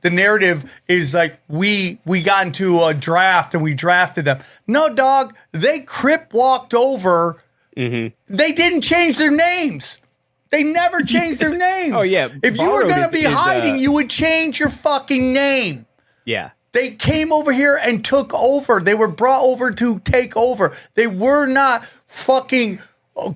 the narrative is like we got into a draft and we drafted them. No, dog, they crip walked over. Mm-hmm. They didn't change their names. They never changed their names. Oh, yeah. If you were going to be hiding, you would change your fucking name. Yeah. They came over here and took over. They were brought over to take over. They were not fucking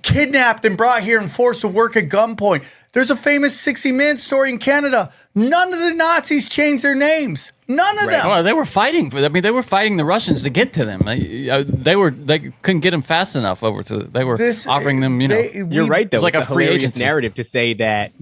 kidnapped and brought here and forced to work at gunpoint. There's a famous 60 Minutes story in Canada. None of the Nazis changed their names. None of them. Well, they were fighting for. I mean, they were fighting the Russians to get to them. They couldn't get them fast enough over to. They were offering them. You're right though. It's like a free hilarious agency narrative to say that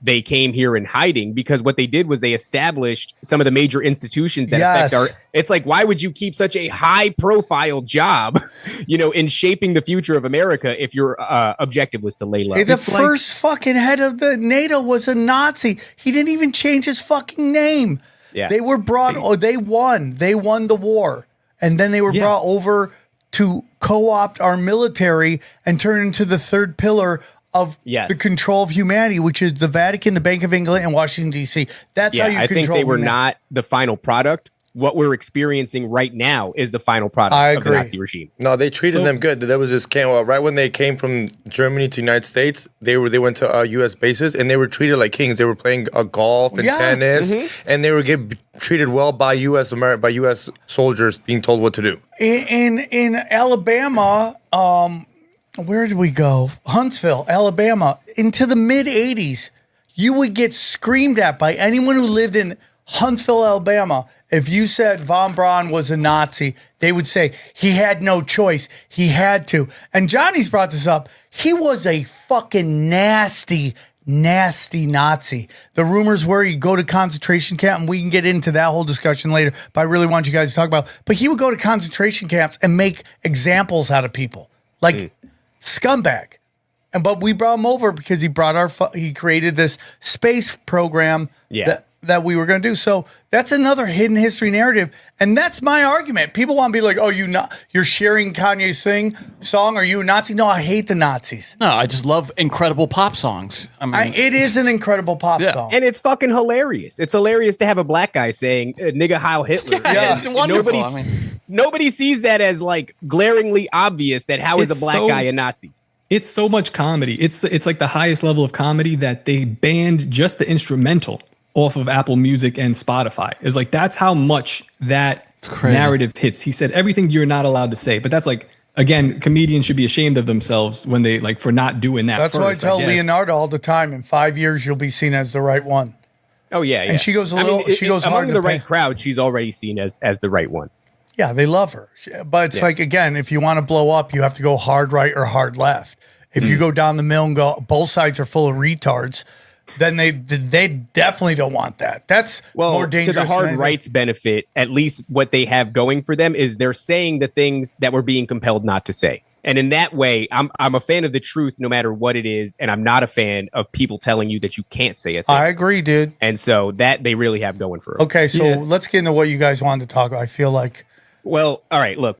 they came here in hiding because what they did was they established some of the major institutions that affect our. It's like, why would you keep such a high profile job, in shaping the future of America if your objective was to lay low? The first fucking head of the NATO was a Nazi. He didn't even change his fucking name. Yeah. They were brought, they won the war. And then they were brought over to co-opt our military and turn into the third pillar of the control of humanity, which is the Vatican, the Bank of England, and Washington, D.C. That's how you control I think they were humanity. not the final product. What we're experiencing right now is the final product of the Nazi regime. No, they treated them good. There was this right when they came from Germany to the United States, they went to U.S. bases and they were treated like kings. They were playing golf and tennis, and they were treated well by U.S. soldiers, being told what to do. In Alabama, where did we go? Huntsville, Alabama. Into the mid '80s, you would get screamed at by anyone who lived in Huntsville, Alabama. If you said Von Braun was a Nazi, they would say he had no choice. He had to. And Johnny's brought this up. He was a fucking nasty Nazi. The rumors were he'd go to concentration camp, and we can get into that whole discussion later, but I really want you guys to talk about. But he would go to concentration camps and make examples out of people. Like scumbag. But we brought him over because he created this space program that we were going to do. So that's another hidden history narrative. And that's my argument. People want to be like, oh, you're sharing Kanye's song. Are you a Nazi? No, I hate the Nazis. No, I just love incredible pop songs. I mean, it is an incredible pop song. And it's fucking hilarious. It's hilarious to have a black guy saying, nigga, Heil Hitler. Yeah, it's wonderful. Nobody sees that as like glaringly obvious that how is a black guy a Nazi? It's so much comedy. It's like the highest level of comedy that they banned just the instrumental off of Apple Music and Spotify. It's like, that's how much that narrative hits. He said everything you're not allowed to say, but that's like, again, comedians should be ashamed of themselves when they for not doing that. That's why I tell Leonardo all the time, in 5 years, you'll be seen as the right one. Oh yeah. And she goes she goes hard among the right crowd. She's already seen as the right one. Yeah, they love her. But it's like, again, if you want to blow up, you have to go hard right or hard left. If you go down the middle and go, both sides are full of retards, then they definitely don't want that. That's more dangerous. To the hard right's benefit, at least what they have going for them is they're saying the things that we're being compelled not to say. And in that way, I'm a fan of the truth no matter what it is, and I'm not a fan of people telling you that you can't say a thing. I agree, dude. And so that they really have going for them. Okay, so let's get into what you guys wanted to talk about. I feel like... Well, all right, look,